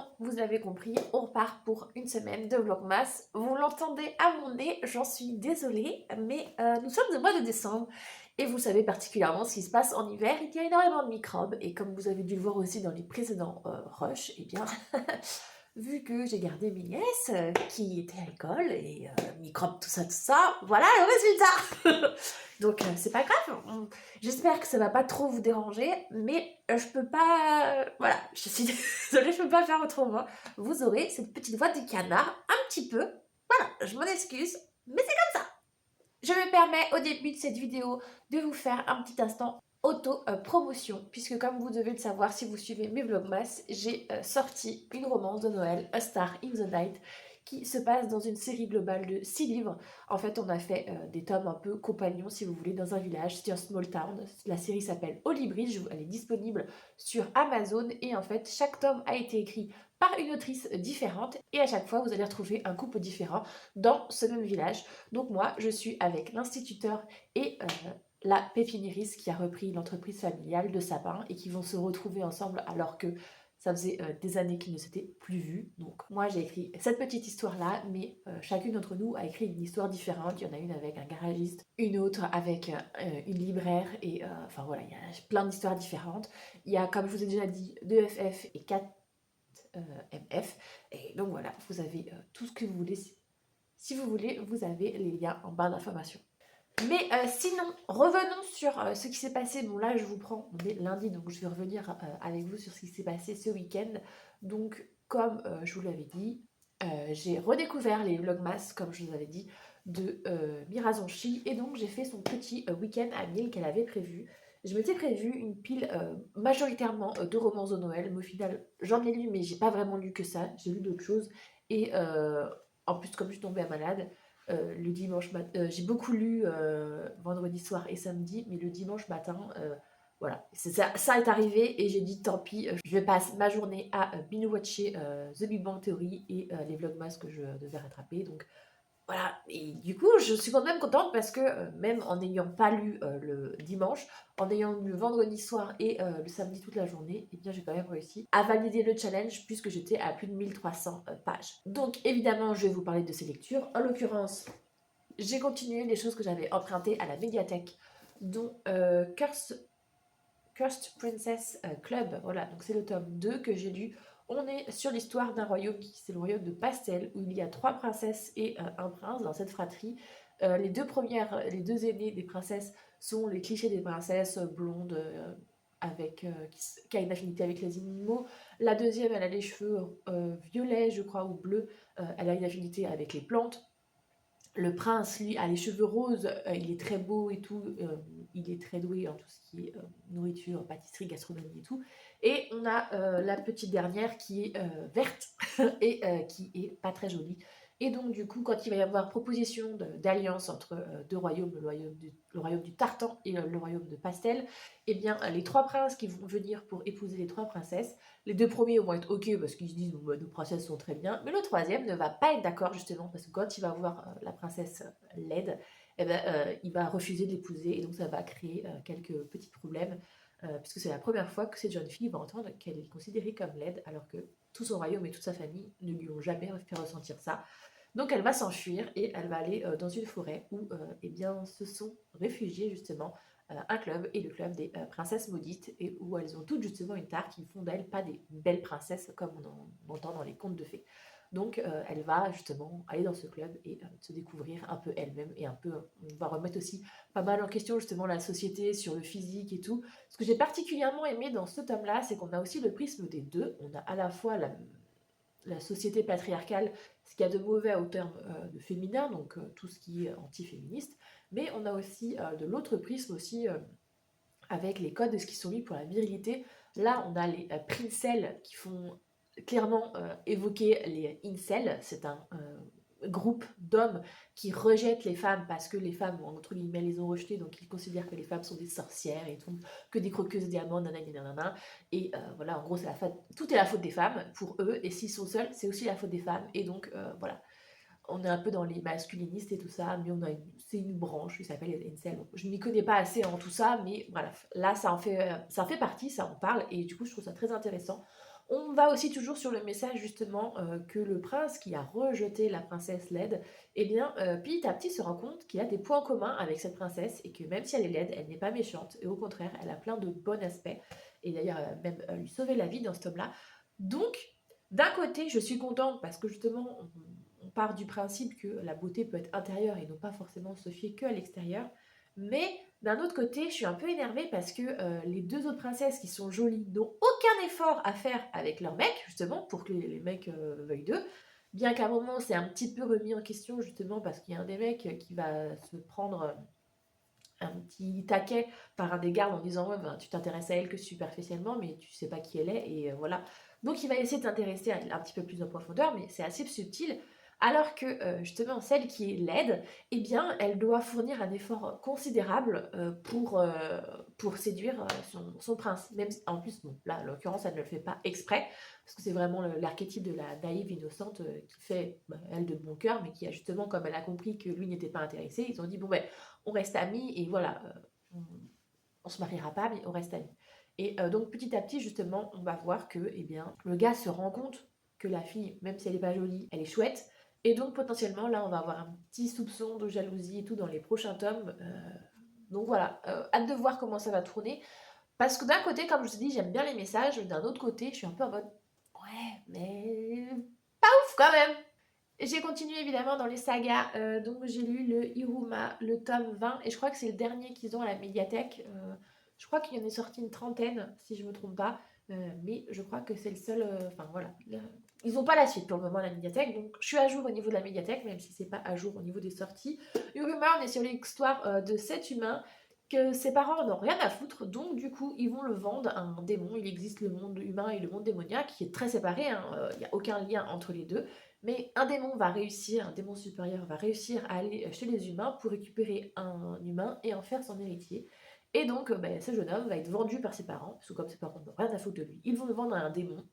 évidemment, vous l'avez compris, on repart pour une semaine de Vlogmas. Vous l'entendez à mon nez, j'en suis désolée, mais nous sommes au mois de décembre et vous savez particulièrement ce qui se passe en hiver. Il y a énormément de microbes et comme vous avez dû le voir aussi dans les précédents rushs, eh bien, vu que j'ai gardé mes nièces qui étaient à l'école et microbes, tout ça, voilà le résultat. Donc c'est pas grave. J'espère que ça va pas trop vous déranger, mais je peux pas. Voilà, je suis désolée, je peux pas faire autrement. Vous aurez cette petite voix de canard un petit peu. Voilà, je m'en excuse, mais c'est comme ça. Je me permets au début de cette vidéo de vous faire un petit instant auto-promotion, puisque comme vous devez le savoir si vous suivez mes vlogmas, j'ai sorti une romance de Noël, A Star in the Night, qui se passe dans une série globale de 6 livres. En fait, on a fait des tomes un peu compagnons, si vous voulez, dans un village, c'est un small town. La série s'appelle Holy Bridge, elle est disponible sur Amazon, et en fait, chaque tome a été écrit par une autrice différente, et à chaque fois, vous allez retrouver un couple différent dans ce même village. Donc moi, je suis avec l'instituteur et la pépiniériste qui a repris l'entreprise familiale de Sapin et qui vont se retrouver ensemble alors que ça faisait des années qu'ils ne s'étaient plus vus. Donc moi j'ai écrit cette petite histoire-là, mais chacune d'entre nous a écrit une histoire différente. Il y en a une avec un garagiste, une autre avec une libraire, et enfin voilà, il y a plein d'histoires différentes. Il y a, comme je vous ai déjà dit, 2 FF et 4 MF. Et donc voilà, vous avez tout ce que vous voulez. Si vous voulez, vous avez les liens en barre d'information. Mais sinon, revenons sur ce qui s'est passé. Bon là, je vous prends, on est lundi, donc je vais revenir avec vous sur ce qui s'est passé ce week-end. Donc, comme je vous l'avais dit, j'ai redécouvert les vlogmas, comme je vous avais dit, de Mirazonchi. Et donc, j'ai fait son petit week-end à Miel qu'elle avait prévu. Je m'étais prévu une pile majoritairement de romans de Noël, mais au final, j'en ai lu, mais j'ai pas vraiment lu que ça. J'ai lu d'autres choses. Et en plus, comme je suis tombée malade, le dimanche matin, j'ai beaucoup lu vendredi soir et samedi, mais le dimanche matin, voilà, ça est arrivé et j'ai dit tant pis, je vais passer ma journée à binge-watcher The Big Bang Theory et les vlogmas que je devais rattraper. Donc voilà, et du coup, je suis quand même contente parce que même en n'ayant pas lu le dimanche, en ayant lu le vendredi soir et le samedi toute la journée, eh bien j'ai quand même réussi à valider le challenge puisque j'étais à plus de 1300 pages. Donc évidemment, je vais vous parler de ces lectures. En l'occurrence, j'ai continué les choses que j'avais empruntées à la médiathèque, dont Cursed Princess Club. Voilà, donc c'est le tome 2 que j'ai lu. On est sur l'histoire d'un royaume c'est le royaume de Pastel, où il y a 3 princesses et un prince dans cette fratrie. Les deux aînées des princesses sont les clichés des princesses blondes, qui a une affinité avec les animaux. La deuxième, elle a les cheveux violets, je crois, ou bleus. Elle a une affinité avec les plantes. Le prince, lui, a les cheveux roses, il est très beau et tout, il est très doué en tout ce qui est nourriture, pâtisserie, gastronomie et tout. Et on a la petite dernière qui est verte et qui est pas très jolie. Et donc du coup, quand il va y avoir proposition d'alliance entre deux royaumes, le royaume du Tartan et le royaume de Pastel, eh bien les 3 princes qui vont venir pour épouser les 3 princesses, les 2 premiers vont être ok parce qu'ils se disent bon, bah, nos princesses sont très bien, mais le troisième ne va pas être d'accord justement parce que quand il va voir la princesse laide, eh ben, il va refuser de l'épouser et donc ça va créer quelques petits problèmes puisque c'est la première fois que cette jeune fille va entendre qu'elle est considérée comme laide alors que tout son royaume et toute sa famille ne lui ont jamais fait ressentir ça. Donc elle va s'enfuir et elle va aller dans une forêt où eh bien, se sont réfugiés justement un club et le club des princesses maudites et où elles ont toutes justement une tare qui font d'elles pas des belles princesses comme on en entend dans les contes de fées. Donc elle va justement aller dans ce club et se découvrir un peu elle-même et un peu, on va remettre aussi pas mal en question justement la société sur le physique et tout. Ce que j'ai particulièrement aimé dans ce tome-là, c'est qu'on a aussi le prisme des deux. On a à la fois la société patriarcale, ce qu'il y a de mauvais au terme de féminin, donc tout ce qui est anti-féministe, mais on a aussi de l'autre prisme aussi avec les codes qui sont mis pour la virilité. Là, on a les princelles qui font clairement évoquer les incels, c'est un groupe d'hommes qui rejettent les femmes parce que les femmes, entre guillemets, les ont rejetées, donc ils considèrent que les femmes sont des sorcières et tout, que des croqueuses de diamants, nanana, et voilà, en gros, tout est la faute des femmes pour eux, et s'ils sont seuls, c'est aussi la faute des femmes, et donc voilà. On est un peu dans les masculinistes et tout ça, mais c'est une branche qui s'appelle les incels. Je ne m'y connais pas assez en tout ça, mais bref, là ça en fait partie, ça en parle, et du coup je trouve ça très intéressant. On va aussi toujours sur le message justement que le prince qui a rejeté la princesse laide, eh bien petit à petit se rend compte qu'il a des points communs avec cette princesse et que même si elle est laide, elle n'est pas méchante et au contraire, elle a plein de bons aspects et d'ailleurs elle va même lui sauver la vie dans ce tome-là. Donc, d'un côté, je suis contente parce que justement, on part du principe que la beauté peut être intérieure et non pas forcément se fier qu'à l'extérieur. Mais d'un autre côté, je suis un peu énervée parce que les deux autres princesses qui sont jolies n'ont aucun effort à faire avec leurs mecs, justement, pour que les mecs veuillent d'eux. Bien qu'à un moment, c'est un petit peu remis en question, justement, parce qu'il y a un des mecs qui va se prendre un petit taquet par un des gardes en disant ouais, ben, tu t'intéresses à elle que superficiellement, mais tu sais pas qui elle est, et voilà. Donc il va essayer de t'intéresser un petit peu plus en profondeur, mais c'est assez subtil. Alors que justement celle qui est laide, eh bien elle doit fournir un effort considérable pour séduire son prince. Même en plus, bon, là en l'occurrence elle ne le fait pas exprès, parce que c'est vraiment l'archétype de la naïve innocente qui fait, bah, elle de bon cœur, mais qui a justement, comme elle a compris que lui n'était pas intéressé, ils ont dit bon ben on reste amis et voilà, on se mariera pas, mais on reste amis. Et donc petit à petit, justement, on va voir que eh bien, le gars se rend compte que la fille, même si elle n'est pas jolie, elle est chouette. Et donc potentiellement, là, on va avoir un petit soupçon de jalousie et tout dans les prochains tomes. Donc voilà, hâte de voir comment ça va tourner. Parce que d'un côté, comme je vous dis, j'aime bien les messages. D'un autre côté, je suis un peu en mode, ouais, mais pas ouf quand même. J'ai continué évidemment dans les sagas, donc j'ai lu le Hiruma, le tome 20, et je crois que c'est le dernier qu'ils ont à la médiathèque. Je crois qu'il y en est sorti une trentaine, si je ne me trompe pas, mais je crois que c'est le seul. Enfin voilà. Ils n'ont pas la suite pour le moment à la médiathèque, donc je suis à jour au niveau de la médiathèque, même si c'est pas à jour au niveau des sorties. Hiruma, on est sur l'histoire de 7 humains que ses parents n'ont rien à foutre, donc du coup ils vont le vendre à un démon. Il existe le monde humain et le monde démoniaque qui est très séparé, hein, il n'y a aucun lien entre les deux. Mais un démon va réussir, un démon supérieur va réussir à aller chez les humains pour récupérer un humain et en faire son héritier. Et donc, ben, ce jeune homme va être vendu par ses parents, parce que comme ses parents n'ont rien à foutre de lui, ils vont le vendre à un démon.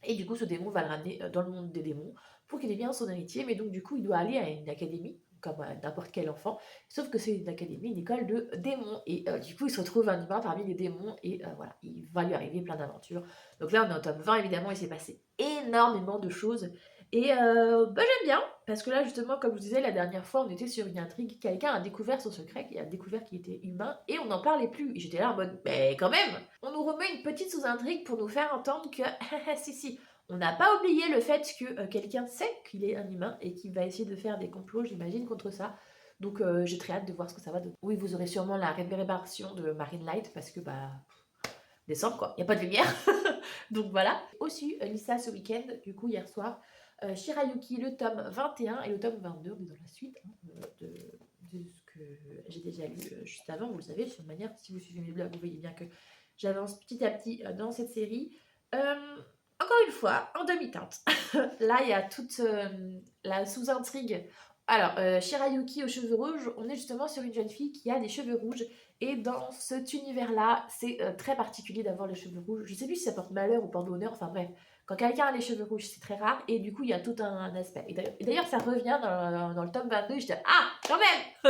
Et du coup, ce démon va le ramener dans le monde des démons pour qu'il devienne son héritier. Mais donc, du coup, il doit aller à une académie, comme n'importe quel enfant. Sauf que c'est une académie, une école de démons. Et du coup, il se retrouve un humain parmi les démons. Et voilà, il va lui arriver plein d'aventures. Donc là, on est au tome 20, évidemment, il s'est passé énormément de choses. Et bah, j'aime bien, parce que là, justement, comme je vous disais, la dernière fois, on était sur une intrigue. Quelqu'un a découvert son secret, qui a découvert qu'il était humain, et on n'en parlait plus. Et j'étais là en mode, mais quand même, on nous remet une petite sous-intrigue pour nous faire entendre que, si, on n'a pas oublié le fait que quelqu'un sait qu'il est un humain et qu'il va essayer de faire des complots, j'imagine, contre ça. Donc j'ai très hâte de voir ce que ça va donner. Oui, vous aurez sûrement la réverbération de Marine Light, parce que, bah, décembre quoi, il n'y a pas de lumière. Donc voilà. Aussi, Lisa ce week-end, du coup hier soir, Shirayuki, le tome 21 et le tome 22, on est dans la suite de ce que j'ai déjà lu juste avant, vous le savez, sur manière, si vous suivez mes blogs, vous voyez bien que j'avance petit à petit dans cette série. Encore une fois, en demi-teinte. Là, il y a toute la sous-intrigue. Alors, Shirayuki aux cheveux rouges, on est justement sur une jeune fille qui a des cheveux rouges. Et dans cet univers-là, c'est très particulier d'avoir les cheveux rouges. Je sais plus si ça porte malheur ou porte bonheur, enfin bref. Quand quelqu'un a les cheveux rouges, c'est très rare. Et du coup, il y a tout un aspect. Et d'ailleurs, ça revient dans le tome 22. Je dis, ah, quand même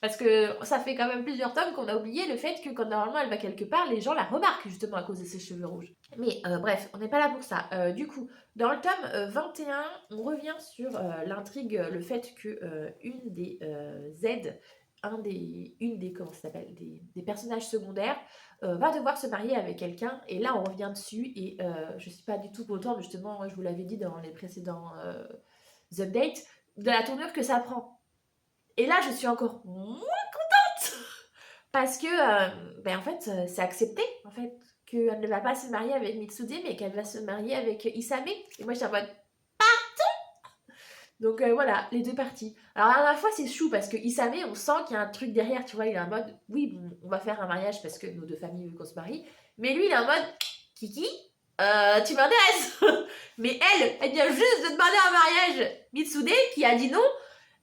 Parce que ça fait quand même plusieurs tomes qu'on a oublié le fait que quand normalement elle va quelque part, les gens la remarquent justement à cause de ses cheveux rouges. Mais bref, on n'est pas là pour ça. Du coup, dans le tome 21, on revient sur l'intrigue, le fait que une des Z, une des, comment ça s'appelle, des personnages secondaires va devoir se marier avec quelqu'un. Et là, on revient dessus. Et je suis pas du tout contente, justement, je vous l'avais dit dans les précédents updates, de la tournure que ça prend. Et là, je suis encore moins contente parce que, ben en fait, c'est accepté, en fait, qu'elle ne va pas se marier avec Mitsude, mais qu'elle va se marier avec Isame. Et moi, j'étais en mode, donc voilà, les deux parties. Alors à la fois, c'est chou parce que Isame, on sent qu'il y a un truc derrière, tu vois, il est en mode, oui, bon, on va faire un mariage parce que nos deux familles veulent qu'on se marie. Mais lui, il est en mode, Kiki, tu m'intéresses. Mais elle vient juste de demander un mariage. Mitsude, qui a dit non,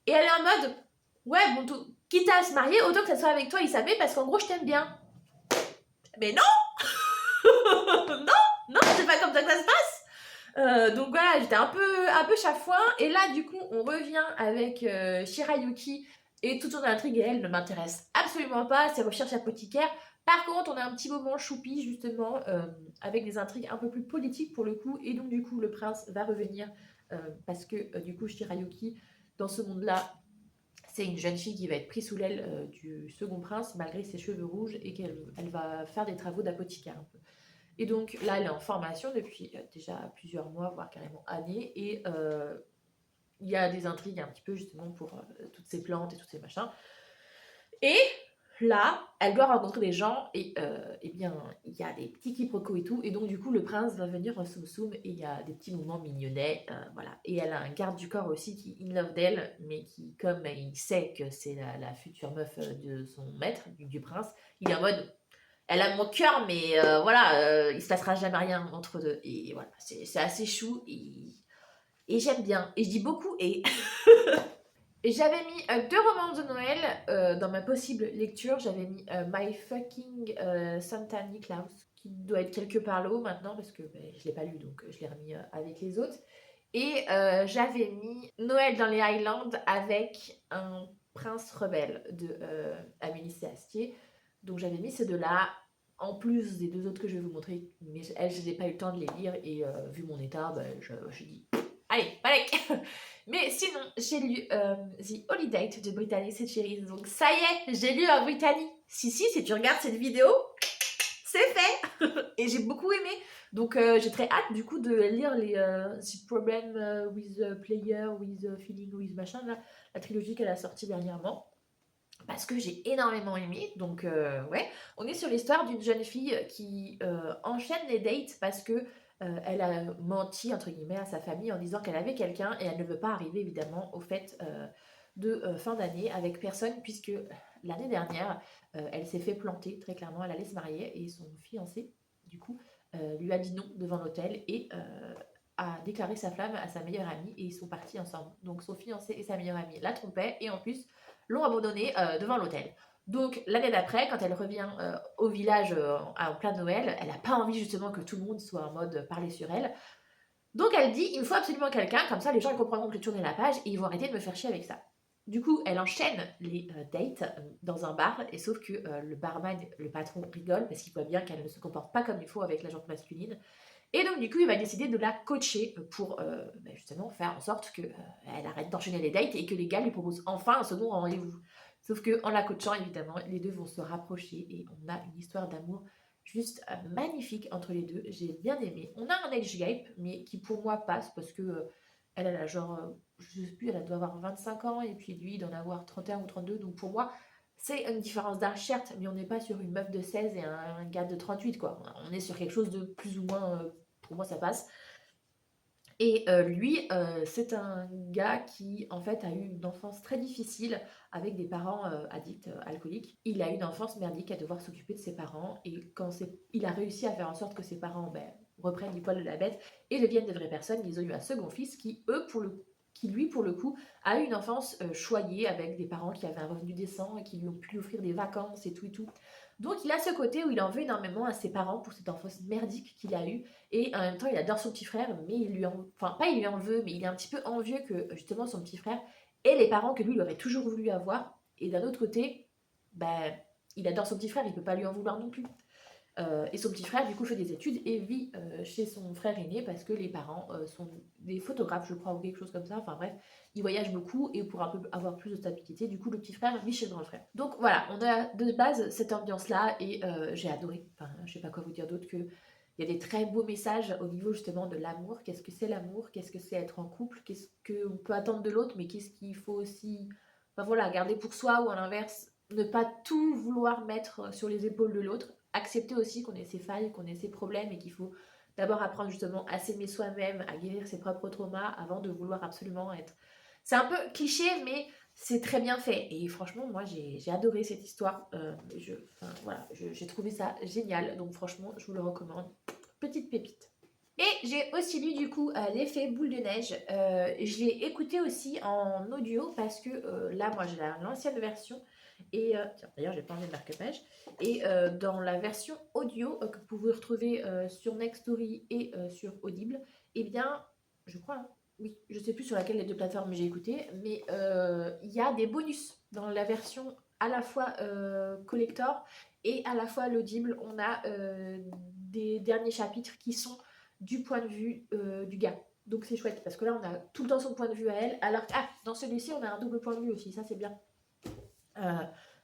et elle est en mode, ouais, bon, quitte à se marier, autant que ça soit avec toi, Isame, parce qu'en gros, je t'aime bien. Mais non non, c'est pas comme ça que ça se passe. Donc voilà, j'étais un peu chafouin. Et là, du coup, on revient avec Shirayuki. Et toute son intrigue, elle ne m'intéresse absolument pas. Ses recherches apothicaires, Par contre, on a un petit moment choupi, justement, avec des intrigues un peu plus politiques pour le coup, et donc du coup, le prince va revenir, parce que du coup, Shirayuki, dans ce monde-là, c'est une jeune fille qui va être prise sous l'aile du second prince, malgré ses cheveux rouges, et qu'elle va faire des travaux d'apothicaire un peu. Et donc là, elle est en formation depuis déjà plusieurs mois, voire carrément années, et il y a des intrigues un petit peu justement pour toutes ces plantes et tous ces machins. Et là, elle doit rencontrer des gens et bien, il y a des petits quiproquos et tout. Et donc, du coup, le prince va venir en soum soum et il y a des petits moments mignonnets. Voilà. Et elle a un garde du corps aussi qui in love d'elle, mais qui, comme il sait que c'est la future meuf de son maître, du prince, il est en mode. Elle a mon cœur, mais voilà, il se passera jamais rien entre deux. Et voilà, c'est assez chou et j'aime bien. Et je dis beaucoup et et j'avais mis deux romans de Noël dans ma possible lecture. J'avais mis My Fucking Santa Niklaus, qui doit être quelque part là-haut maintenant, parce que ben, je ne l'ai pas lu, donc je l'ai remis avec les autres. Et j'avais mis Noël dans les Highlands avec un prince rebelle de Amélie Astier. Donc j'avais mis ces deux-là, en plus des deux autres que je vais vous montrer. Mais elles, je n'ai pas eu le temps de les lire, et vu mon état, ben, je dis allez, allez. Mais sinon, j'ai lu The Holiday de Brittany Setcheries. Donc ça y est, j'ai lu un Brittany. Si, si tu regardes cette vidéo, c'est fait. Et j'ai beaucoup aimé. Donc j'ai très hâte du coup de lire les The Problem with the Player, with the Feeling, with machin, là, la trilogie qu'elle a sortie dernièrement. Parce que j'ai énormément aimé. Donc ouais, on est sur l'histoire d'une jeune fille qui enchaîne les dates parce que elle a menti entre guillemets à sa famille en disant qu'elle avait quelqu'un et elle ne veut pas arriver évidemment au fait de fin d'année avec personne puisque l'année dernière elle s'est fait planter très clairement, elle allait se marier et son fiancé du coup lui a dit non devant l'hôtel et a déclaré sa flamme à sa meilleure amie et ils sont partis ensemble. Donc son fiancé et sa meilleure amie la trompaient et en plus l'ont abandonnée devant l'hôtel. Donc l'année d'après, quand elle revient au village en plein Noël, elle n'a pas envie justement que tout le monde soit en mode parler sur elle. Donc elle dit, il me faut absolument quelqu'un, comme ça les gens ils comprendront que j'ai tourné la page et ils vont arrêter de me faire chier avec ça. Du coup, elle enchaîne les dates dans un bar, et sauf que le barman, le patron, rigole parce qu'il voit bien qu'elle ne se comporte pas comme il faut avec la gente masculine. Et donc, du coup, il va décider de la coacher pour justement faire en sorte qu'elle arrête d'enchaîner les dates et que les gars lui proposent enfin un second rendez-vous. Sauf qu'en la coachant, évidemment, les deux vont se rapprocher et on a une histoire d'amour juste magnifique entre les deux. J'ai bien aimé. On a un age gap, mais qui pour moi passe parce que elle a genre, je sais plus, elle doit avoir 25 ans et puis lui, il doit en avoir 31 ou 32. Donc pour moi, c'est une différence d'âge, certes, mais on n'est pas sur une meuf de 16 et un gars de 38, quoi. On est sur quelque chose de plus ou moins, pour moi, ça passe. Et lui, c'est un gars qui, en fait, a eu une enfance très difficile avec des parents addicts, alcooliques. Il a eu une enfance merdique à devoir s'occuper de ses parents. Et quand il a réussi à faire en sorte que ses parents reprennent du poil de la bête et deviennent de vraies personnes, ils ont eu un second fils qui, lui, pour le coup, a eu une enfance choyée avec des parents qui avaient un revenu décent et qui lui ont pu offrir des vacances et tout et tout. Donc il a ce côté où il en veut énormément à ses parents pour cette enfance merdique qu'il a eue. Et en même temps, il adore son petit frère, mais enfin, pas il lui en veut, mais il est un petit peu envieux que justement son petit frère ait les parents que lui, il aurait toujours voulu avoir. Et d'un autre côté, ben, il adore son petit frère, il peut pas lui en vouloir non plus. Et son petit frère, du coup, fait des études et vit chez son frère aîné parce que les parents sont des photographes, je crois, ou quelque chose comme ça. Enfin bref, ils voyagent beaucoup et pour un peu avoir plus de stabilité, du coup, le petit frère vit chez le grand frère. Donc voilà, on a de base cette ambiance-là et j'ai adoré. Enfin, je sais pas quoi vous dire d'autre que. Il y a des très beaux messages au niveau justement de l'amour. Qu'est-ce que c'est l'amour? Qu'est-ce que c'est être en couple? Qu'est-ce qu'on peut attendre de l'autre? Mais qu'est-ce qu'il faut aussi, enfin, voilà, garder pour soi ou à l'inverse, ne pas tout vouloir mettre sur les épaules de l'autre, accepter aussi qu'on ait ses failles, qu'on ait ses problèmes et qu'il faut d'abord apprendre justement à s'aimer soi-même, à guérir ses propres traumas avant de vouloir absolument être. C'est un peu cliché, mais c'est très bien fait. Et franchement, moi, j'ai adoré cette histoire. Enfin, voilà, j'ai trouvé ça génial. Donc franchement, je vous le recommande. Petite pépite. Et j'ai aussi lu du coup l'effet boule de neige. Je l'ai écouté aussi en audio parce que là, moi, j'ai l'ancienne version. Et tiens, d'ailleurs, j'ai pas enlevé le marque-page. Et dans la version audio que vous pouvez retrouver sur Nextory et sur Audible, eh bien, je crois, hein, oui, je sais plus sur laquelle des deux plateformes j'ai écouté, mais il y a des bonus dans la version à la fois collector et à la fois l'audible. On a des derniers chapitres qui sont du point de vue du gars. Donc c'est chouette parce que là on a tout le temps son point de vue à elle. Alors que dans celui-ci on a un double point de vue aussi, ça c'est bien.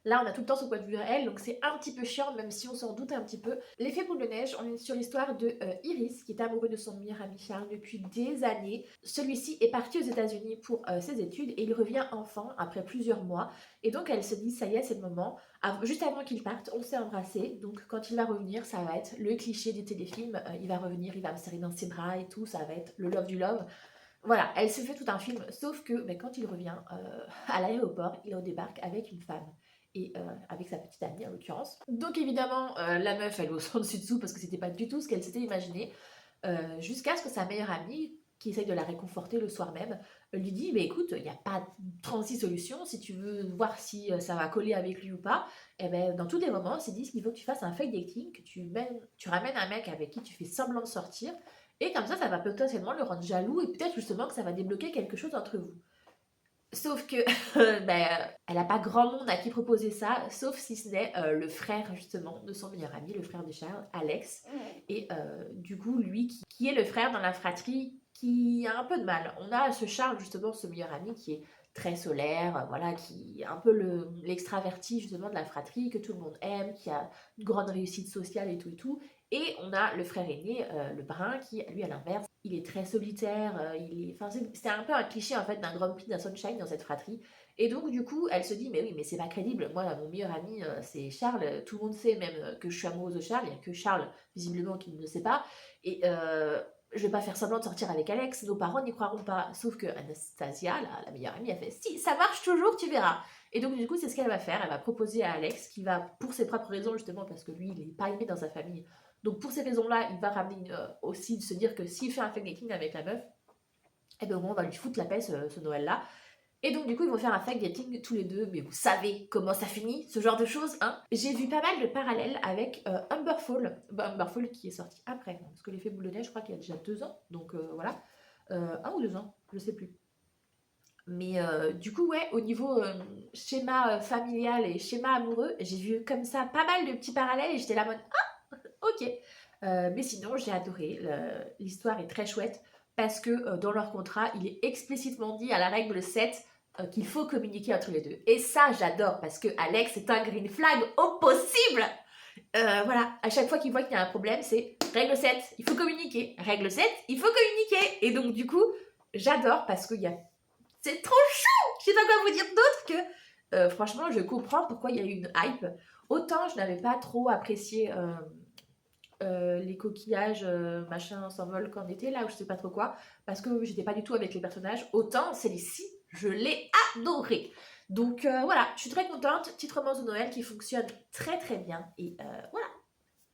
Là, on a tout le temps son point de vue à elle, donc c'est un petit peu chiant, même si on s'en doute un petit peu. L'effet boule de neige, on est sur l'histoire de Iris, qui est amoureux de son meilleur ami Charles depuis des années. Celui-ci est parti aux États-Unis pour ses études et il revient enfant après plusieurs mois. Et donc, elle se dit, ça y est, c'est le moment. Juste avant qu'il parte, on s'est embrassé. Donc, quand il va revenir, ça va être le cliché des téléfilms. Il va revenir, il va me serrer dans ses bras et tout, ça va être le love du love. Voilà, elle se fait tout un film, sauf que quand il revient à l'aéroport, il redébarque avec une femme et avec sa petite amie en l'occurrence. Donc évidemment, la meuf, elle est au centre dessus dessous parce que c'était pas du tout ce qu'elle s'était imaginé, jusqu'à ce que sa meilleure amie, qui essaye de la réconforter le soir même, lui dit, mais écoute, il n'y a pas 36 solutions, si tu veux voir si ça va coller avec lui ou pas, et ben dans tous les moments, c'est dit qu'il faut que tu fasses un fake dating, que tu ramènes un mec avec qui tu fais semblant de sortir, et comme ça va potentiellement le rendre jaloux, et peut-être justement que ça va débloquer quelque chose entre vous. Sauf que, elle n'a pas grand monde à qui proposer ça, sauf si ce n'est le frère justement de son meilleur ami, le frère de Charles, Alex. Et du coup, lui qui est le frère dans la fratrie, qui a un peu de mal. On a ce Charles justement, ce meilleur ami qui est très solaire, voilà, qui est un peu l'extraverti justement de la fratrie, que tout le monde aime, qui a une grande réussite sociale et tout. Et on a le frère aîné, le brun, qui lui à l'inverse, il est très solitaire, c'est un peu un cliché en fait d'un Grumpy, d'un Sunshine dans cette fratrie. Et donc du coup, elle se dit, mais oui, mais c'est pas crédible, moi mon meilleur ami c'est Charles, tout le monde sait même que je suis amoureuse de Charles, il n'y a que Charles visiblement qui ne le sait pas, et je vais pas faire semblant de sortir avec Alex, nos parents n'y croiront pas. Sauf que Anastasia, la meilleure amie, a fait, si, ça marche toujours, tu verras. Et donc du coup, c'est ce qu'elle va faire, elle va proposer à Alex, qui va, pour ses propres raisons justement, parce que lui, il n'est pas aimé dans sa famille, donc pour ces raisons-là, il va ramener aussi de se dire que s'il fait un fake dating avec la meuf, eh bien au moins on va lui foutre la paix ce Noël-là. Et donc du coup ils vont faire un fake dating tous les deux, mais vous savez comment ça finit, ce genre de choses, hein. J'ai vu pas mal de parallèles avec Humberfall, Humberfall qui est sorti après, parce que l'effet boule de neige je crois qu'il y a déjà 2 ans, donc voilà, 1 ou 2 ans, je sais plus. Mais du coup ouais, au niveau schéma familial et schéma amoureux, j'ai vu comme ça pas mal de petits parallèles et j'étais là en mode ok, mais sinon j'ai adoré, l'histoire est très chouette parce que dans leur contrat il est explicitement dit à la règle 7 qu'il faut communiquer entre les deux, et ça j'adore parce que Alex est un green flag au possible. Voilà, à chaque fois qu'il voit qu'il y a un problème, c'est règle 7, il faut communiquer, règle 7, il faut communiquer, et donc du coup j'adore parce que c'est trop chou, je sais pas quoi vous dire d'autre que franchement je comprends pourquoi il y a eu une hype. Autant je n'avais pas trop apprécié les coquillages machin s'envolent qu'en été, là où je sais pas trop quoi, parce que j'étais pas du tout avec les personnages, autant celle-ci je l'ai adorée. Donc voilà, je suis très contente, petite romance de Noël qui fonctionne très très bien, et voilà.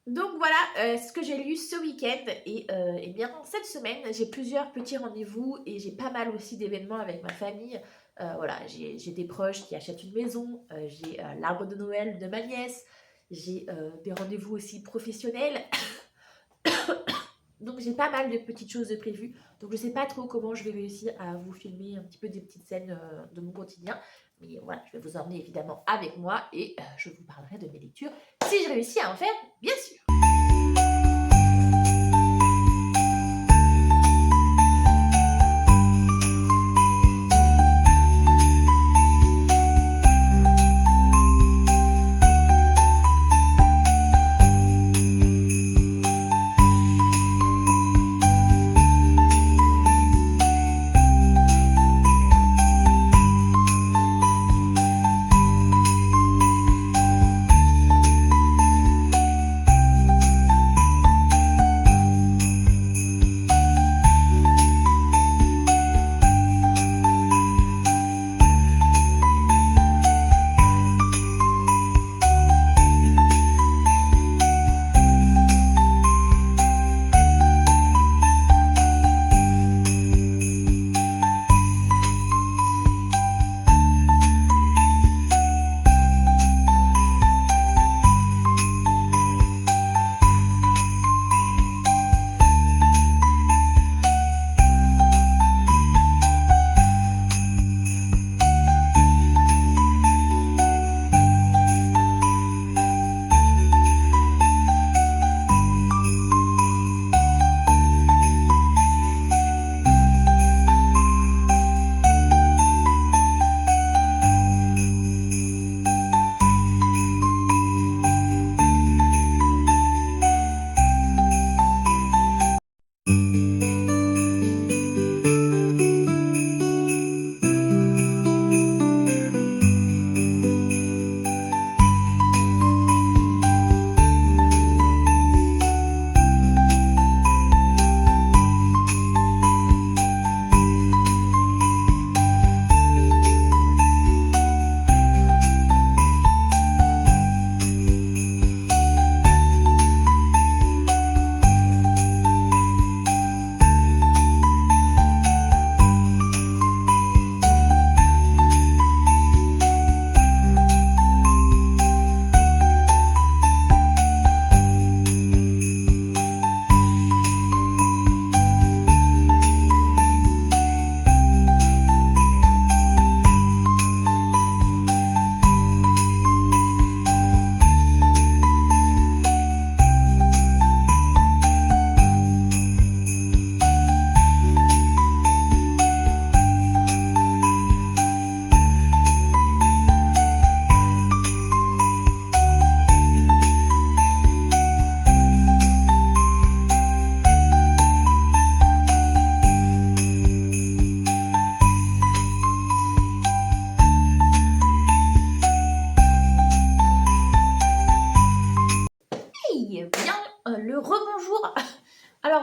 Donc voilà ce que j'ai lu ce week-end, et bien cette semaine j'ai plusieurs petits rendez-vous et j'ai pas mal aussi d'événements avec ma famille. Voilà, j'ai des proches qui achètent une maison, j'ai l'arbre de Noël de ma nièce, j'ai des rendez-vous aussi professionnels. Donc j'ai pas mal de petites choses de prévues. Donc je sais pas trop comment je vais réussir à vous filmer un petit peu des petites scènes de mon quotidien. Mais voilà, je vais vous emmener évidemment avec moi et je vous parlerai de mes lectures si je réussis à en faire, bien sûr.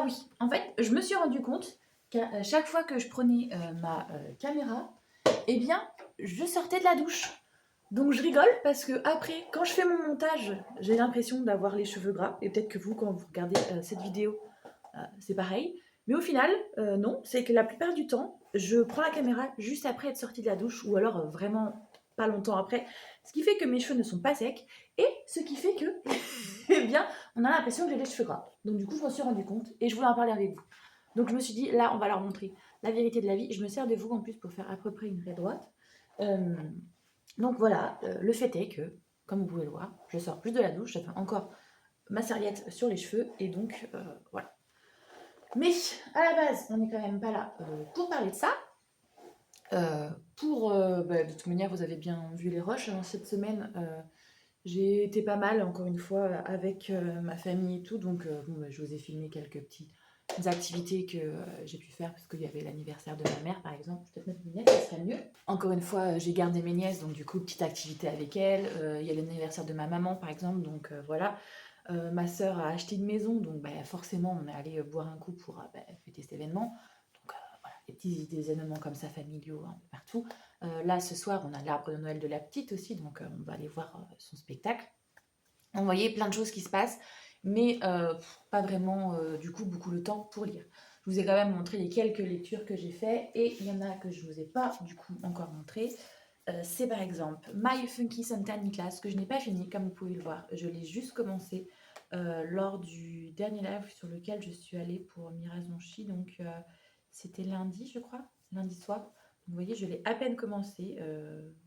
Alors oui, en fait, je me suis rendu compte qu'à chaque fois que je prenais ma caméra, eh bien, je sortais de la douche. Donc je rigole parce que après, quand je fais mon montage, j'ai l'impression d'avoir les cheveux gras. Et peut-être que vous, quand vous regardez cette vidéo, c'est pareil. Mais au final, non, c'est que la plupart du temps, je prends la caméra juste après être sortie de la douche ou alors vraiment pas longtemps après. Ce qui fait que mes cheveux ne sont pas secs et ce qui fait que, eh bien, on a l'impression que j'ai les cheveux gras. Donc du coup, je m'en suis rendu compte et je voulais en parler avec vous. Donc je me suis dit, là, on va leur montrer la vérité de la vie. Je me sers de vous en plus pour faire à peu près une raie droite. Euh, donc voilà, le fait est que, comme vous pouvez le voir, je sors juste de la douche, j'avais encore ma serviette sur les cheveux et donc voilà. Mais à la base, on n'est quand même pas là pour parler de ça. De toute manière, vous avez bien vu les rushs hein, cette semaine. J'ai été pas mal, encore une fois, avec ma famille et tout. Donc, je vous ai filmé quelques petites activités que j'ai pu faire parce qu'il y avait l'anniversaire de ma mère, par exemple. Peut-être mettre mes nièces, ça serait mieux. Encore une fois, j'ai gardé mes nièces, donc du coup, petite activité avec elles. Il y a l'anniversaire de ma maman, par exemple. Donc, voilà. Ma sœur a acheté une maison, donc forcément, on est allé boire un coup pour fêter cet événement. Donc, voilà, des événements comme ça, familiaux, un peu partout. Là, ce soir, on a l'arbre de Noël de la petite aussi, donc on va aller voir son spectacle. On voyait plein de choses qui se passent, mais pas vraiment, du coup, beaucoup le temps pour lire. Je vous ai quand même montré les quelques lectures que j'ai fait, et il y en a que je ne vous ai pas, du coup, encore montré. C'est par exemple My Funky Santa Nicholas, que je n'ai pas fini, comme vous pouvez le voir. Je l'ai juste commencé lors du dernier live sur lequel je suis allée pour Mirazonchi, donc c'était lundi, je crois, lundi soir. Vous voyez, je l'ai à peine commencé,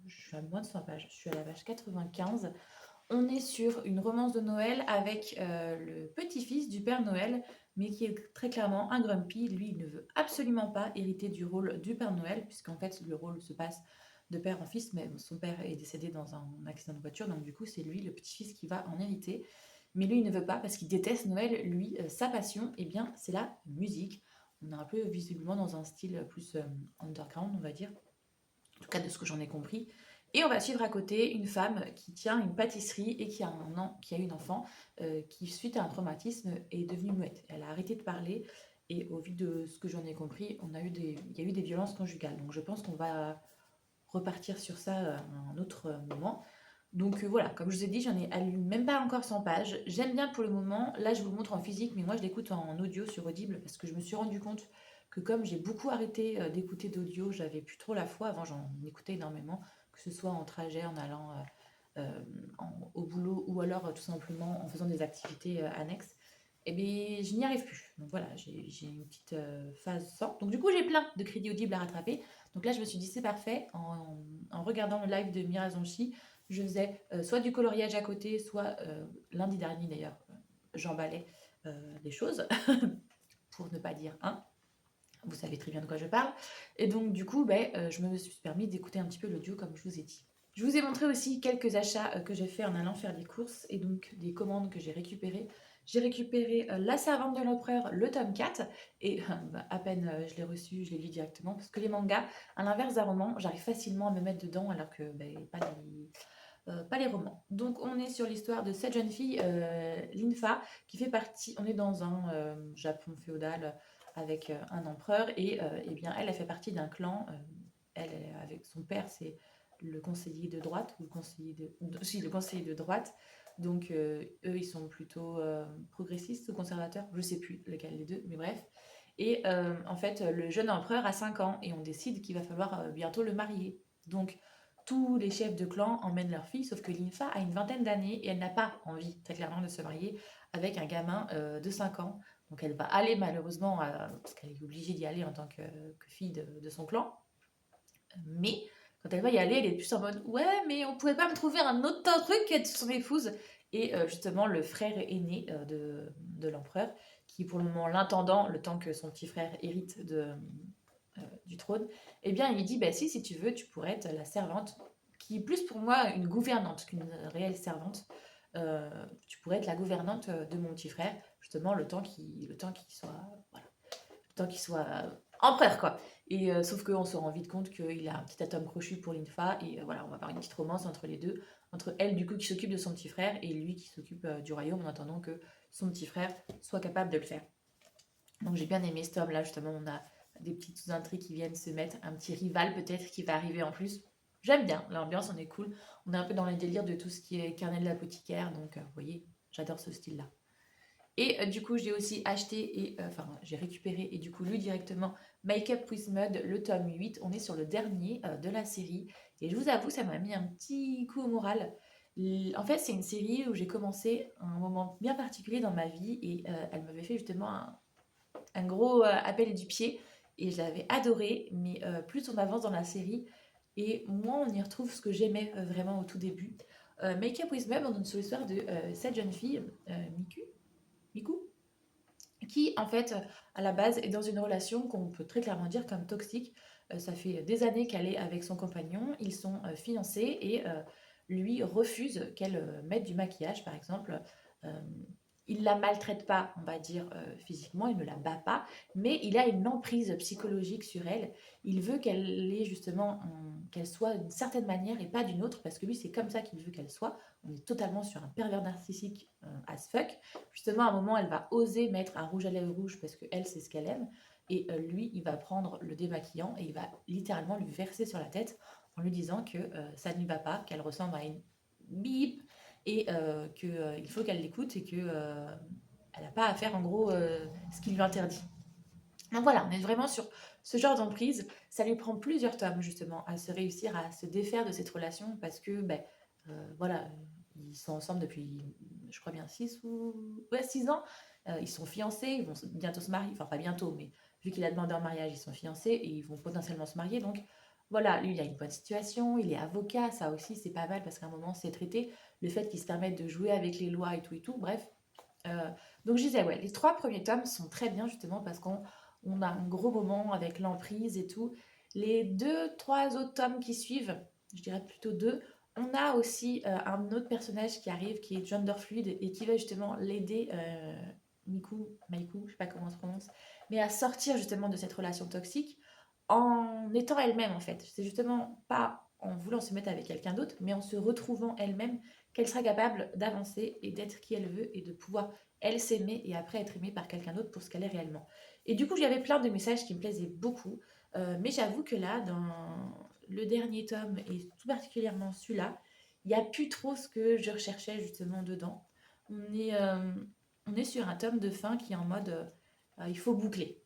je suis à moins de 100 pages, je suis à la page 95. On est sur une romance de Noël avec le petit-fils du Père Noël, mais qui est très clairement un grumpy. Lui, il ne veut absolument pas hériter du rôle du Père Noël, puisqu'en fait, le rôle se passe de père en fils, mais son père est décédé dans un accident de voiture, donc du coup, c'est lui, le petit-fils, qui va en hériter. Mais lui, il ne veut pas parce qu'il déteste Noël. Lui, sa passion, eh bien, c'est la musique. On est un peu visiblement dans un style plus underground, on va dire, en tout cas de ce que j'en ai compris. Et on va suivre à côté une femme qui tient une pâtisserie et qui a une enfant qui, suite à un traumatisme, est devenue muette. Elle a arrêté de parler et au vu de ce que j'en ai compris, il y a eu des violences conjugales. Donc je pense qu'on va repartir sur ça à un autre moment. Donc voilà, comme je vous ai dit, j'en ai lu même pas encore 100 pages. J'aime bien pour le moment. Là, je vous le montre en physique, mais moi, je l'écoute en audio sur Audible parce que je me suis rendu compte que comme j'ai beaucoup arrêté d'écouter d'audio, j'avais plus trop la foi. Avant, j'en écoutais énormément, que ce soit en trajet, en allant au boulot ou alors tout simplement en faisant des activités annexes. Et bien, je n'y arrive plus. Donc voilà, j'ai une petite phase sans. Donc du coup, j'ai plein de crédits audibles à rattraper. Donc là, je me suis dit, c'est parfait. En regardant le live de Mirazonchi, je faisais soit du coloriage à côté, soit lundi dernier d'ailleurs, j'emballais des choses, pour ne pas dire un. Vous savez très bien de quoi je parle. Et donc, du coup, je me suis permis d'écouter un petit peu l'audio, comme je vous ai dit. Je vous ai montré aussi quelques achats que j'ai fait en allant faire des courses et donc des commandes que j'ai récupérées. J'ai récupéré La Servante de l'Empereur, le tome 4, et à peine je l'ai reçu, je l'ai lu directement, parce que les mangas, à l'inverse d'un roman, j'arrive facilement à me mettre dedans, alors que pas les romans. Donc on est sur l'histoire de cette jeune fille, Linfa, qui fait partie, on est dans un Japon féodal avec un empereur, et eh bien elle fait partie d'un clan, avec son père, c'est le conseiller de droite, ou le conseiller si, le conseiller de droite, donc eux ils sont plutôt progressistes ou conservateurs, je sais plus lequel des deux, mais bref. Et en fait, le jeune empereur a 5 ans et on décide qu'il va falloir bientôt le marier. Donc, tous les chefs de clan emmènent leur fille, sauf que Linfa a une vingtaine d'années et elle n'a pas envie, très clairement, de se marier avec un gamin de 5 ans. Donc elle va aller malheureusement, parce qu'elle est obligée d'y aller en tant que fille de son clan. Mais quand elle va y aller, elle est plus en mode ouais, mais on pouvait pas me trouver un autre truc qu'être son épouse. Et justement, le frère aîné de l'empereur, qui est pour le moment l'intendant, le temps que son petit frère hérite du trône, eh bien, il lui dit bah, si tu veux, tu pourrais être la servante, qui est plus pour moi une gouvernante qu'une réelle servante. Tu pourrais être la gouvernante de mon petit frère, justement, le temps qu'il soit, voilà, le temps qu'il soit empereur, quoi. Et sauf qu'on se rend vite compte qu'il a un petit atome crochu pour Linfa, et voilà, on va avoir une petite romance entre les deux, entre elle, du coup, qui s'occupe de son petit frère, et lui qui s'occupe du royaume en attendant que son petit frère soit capable de le faire. Donc j'ai bien aimé ce tome-là, justement, on a des petites sous-intrigues qui viennent se mettre, un petit rival peut-être qui va arriver en plus. J'aime bien, l'ambiance on est cool. On est un peu dans les délires de tout ce qui est carnet de l'apothicaire, donc vous voyez, j'adore ce style-là. Et du coup, j'ai aussi acheté et enfin, j'ai récupéré et du coup lu directement Make Up with Mud, le tome 8. On est sur le dernier de la série. Et je vous avoue, ça m'a mis un petit coup au moral. En fait, c'est une série où j'ai commencé à un moment bien particulier dans ma vie et elle m'avait fait justement un gros appel du pied et je l'avais adoré. Mais plus on avance dans la série et moins on y retrouve ce que j'aimais vraiment au tout début. Make Up with Mud, on est sur l'histoire de cette jeune fille, Miku, qui en fait à la base est dans une relation qu'on peut très clairement dire comme toxique. Ça fait des années qu'elle est avec son compagnon, ils sont fiancés et lui refuse qu'elle mette du maquillage par exemple. Euh, il la maltraite pas, on va dire physiquement, il ne la bat pas, mais il a une emprise psychologique sur elle. Il veut qu'elle ait justement, qu'elle soit d'une certaine manière et pas d'une autre, parce que lui c'est comme ça qu'il veut qu'elle soit. On est totalement sur un pervers narcissique as fuck. Justement, à un moment, elle va oser mettre un rouge à lèvres rouge parce que elle, c'est ce qu'elle aime. Et lui, il va prendre le démaquillant et il va littéralement lui verser sur la tête en lui disant que ça ne lui va pas, qu'elle ressemble à une bip et qu'il faut qu'elle l'écoute et qu'elle n'a pas à faire en gros ce qu'il lui interdit. Donc voilà, on est vraiment sur ce genre d'emprise. Ça lui prend plusieurs tomes justement à se réussir à se défaire de cette relation parce que ben, voilà, ils sont ensemble depuis, je crois bien 6 ou ouais, 6 ans. Ils sont fiancés, ils vont bientôt se marier, enfin pas bientôt, mais vu qu'il a demandé en mariage, ils sont fiancés et ils vont potentiellement se marier. Donc voilà, lui il a une bonne situation, il est avocat, ça aussi c'est pas mal parce qu'à un moment c'est traité. Le fait qu'il se permette de jouer avec les lois et tout, bref. Euh, donc je disais, ouais, les 3 premiers tomes sont très bien justement parce qu'on a un gros moment avec l'emprise et tout. Les 2, 3 autres tomes qui suivent, je dirais plutôt 2, on a aussi un autre personnage qui arrive qui est genderfluid et qui va justement l'aider, Maiku, je sais pas comment on se prononce, mais à sortir justement de cette relation toxique en étant elle-même en fait. C'est justement pas en voulant se mettre avec quelqu'un d'autre, mais en se retrouvant elle-même qu'elle sera capable d'avancer et d'être qui elle veut et de pouvoir elle s'aimer et après être aimée par quelqu'un d'autre pour ce qu'elle est réellement. Et du coup, j'avais plein de messages qui me plaisaient beaucoup, mais j'avoue que là, dans le dernier tome et tout particulièrement celui-là, il n'y a plus trop ce que je recherchais justement dedans. On est, euh, on est sur un tome de fin qui est en mode il faut boucler.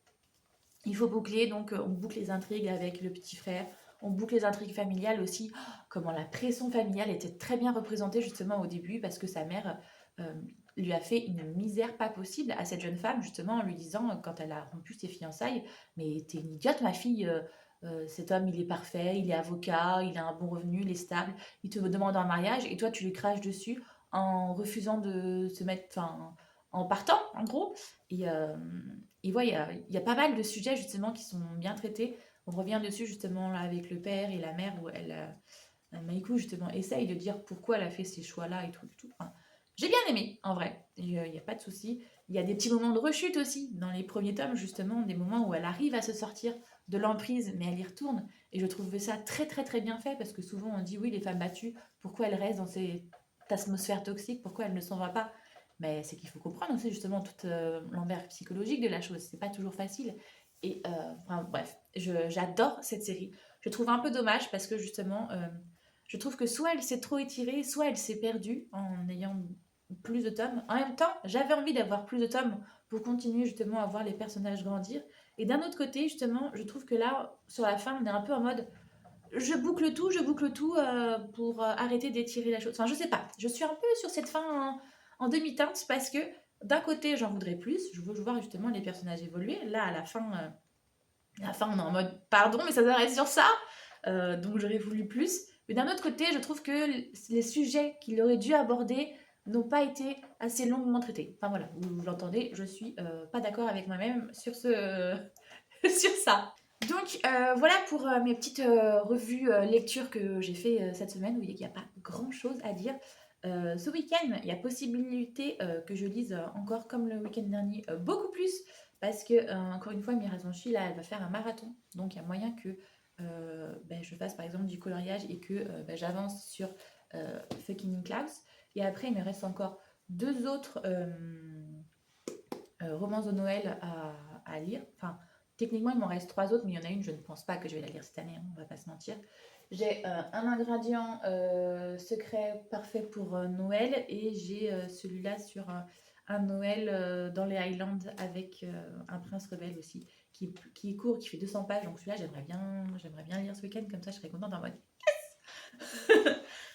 Il faut boucler, donc on boucle les intrigues avec le petit frère, on boucle les intrigues familiales aussi. Oh, comment la pression familiale était très bien représentée justement au début parce que sa mère euh, lui a fait une misère pas possible à cette jeune femme justement en lui disant quand elle a rompu ses fiançailles, mais t'es une idiote ma fille, cet homme il est parfait, il est avocat, il a un bon revenu, il est stable, il te demande un mariage et toi tu lui craches dessus en refusant de se mettre, enfin en partant en gros. Et, euh, et ouais, il y a pas mal de sujets justement qui sont bien traités. On revient dessus justement là avec le père et la mère où Maïkou justement essaye de dire pourquoi elle a fait ces choix-là et tout. Tout. Enfin, j'ai bien aimé en vrai, il n'y a pas de souci. Il y a des petits moments de rechute aussi dans les premiers tomes justement, des moments où elle arrive à se sortir de l'emprise mais elle y retourne. Et je trouvais ça très très très bien fait parce que souvent on dit oui les femmes battues, pourquoi elles restent dans cette atmosphère toxique, pourquoi elles ne s'en vont pas, mais c'est qu'il faut comprendre aussi justement toute l'envers psychologique de la chose. C'est pas toujours facile. Et enfin, bref, j'adore cette série. Je trouve un peu dommage parce que justement, je trouve que soit elle s'est trop étirée, soit elle s'est perdue en ayant plus de tomes. En même temps, j'avais envie d'avoir plus de tomes pour continuer justement à voir les personnages grandir. Et d'un autre côté, justement, je trouve que là, sur la fin, on est un peu en mode je boucle tout pour arrêter d'étirer la chose. Enfin, je sais pas. Je suis un peu sur cette fin en demi-teinte parce que d'un côté, j'en voudrais plus. Je veux voir justement les personnages évoluer. Là, à la fin on est en mode pardon, mais ça s'arrête sur ça. Donc, j'aurais voulu plus. Mais d'un autre côté, je trouve que les sujets qu'il aurait dû aborder n'ont pas été assez longuement traités. Enfin voilà, vous l'entendez, je suis pas d'accord avec moi-même sur sur ça. Donc voilà pour mes petites revues lecture que j'ai fait cette semaine. Vous voyez qu'il n'y a pas grand chose à dire. Ce week-end, il y a possibilité que je lise encore comme le week-end dernier beaucoup plus parce que encore une fois, Mirazanchi là, elle va faire un marathon. Donc il y a moyen que ben, je fasse par exemple du coloriage et que ben, j'avance sur Fucking Klaus. Et après, il me reste encore 2 autres romances de Noël à lire. Enfin, techniquement, il m'en reste 3 autres, mais il y en a une, je ne pense pas que je vais la lire cette année, hein, on va pas se mentir. J'ai un ingrédient secret parfait pour Noël et j'ai celui-là sur un Noël dans les Highlands avec un prince rebelle aussi qui est court, qui fait 200 pages. Donc celui-là, j'aimerais bien lire ce week-end, comme ça je serais contente en mode yes.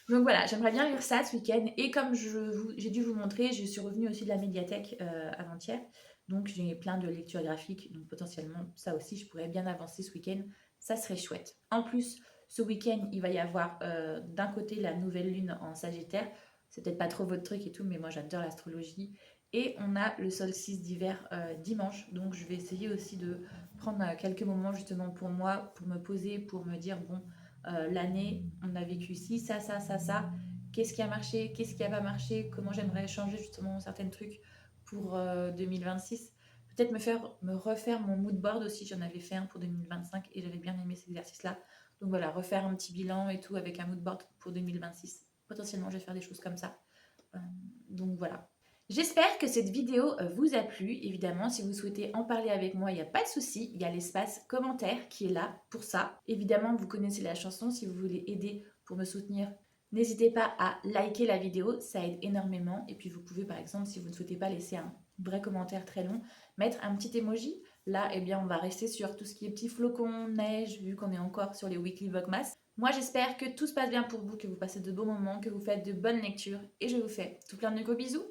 Donc voilà, j'aimerais bien lire ça ce week-end. Et comme j'ai dû vous montrer, je suis revenue aussi de la médiathèque avant-hier. Donc j'ai plein de lectures graphiques. Donc potentiellement, ça aussi, je pourrais bien avancer ce week-end. Ça serait chouette. En plus, ce week-end, il va y avoir d'un côté la nouvelle lune en Sagittaire. C'est peut-être pas trop votre truc et tout, mais moi j'adore l'astrologie. Et on a le solstice d'hiver dimanche. Donc je vais essayer aussi de prendre quelques moments justement pour moi, pour me poser, pour me dire, bon, l'année, on a vécu ci, ça, ça, ça, ça. Qu'est-ce qui a marché, qu'est-ce qui n'a pas marché, comment j'aimerais changer justement certains trucs pour 2026. Peut-être me refaire mon mood board aussi, j'en avais fait un pour 2025 et j'avais bien aimé cet exercice-là. Donc voilà, refaire un petit bilan et tout avec un mood board pour 2026. Potentiellement, je vais faire des choses comme ça. Donc voilà. J'espère que cette vidéo vous a plu. Évidemment, si vous souhaitez en parler avec moi, il n'y a pas de souci. Il y a l'espace commentaire qui est là pour ça. Évidemment, vous connaissez la chanson. Si vous voulez aider pour me soutenir, n'hésitez pas à liker la vidéo. Ça aide énormément. Et puis vous pouvez, par exemple, si vous ne souhaitez pas laisser un vrai commentaire très long, mettre un petit emoji. Là, eh bien, on va rester sur tout ce qui est petits flocons, neige, vu qu'on est encore sur les weekly Vlogmas. Moi, j'espère que tout se passe bien pour vous, que vous passez de bons moments, que vous faites de bonnes lectures. Et je vous fais tout plein de gros bisous.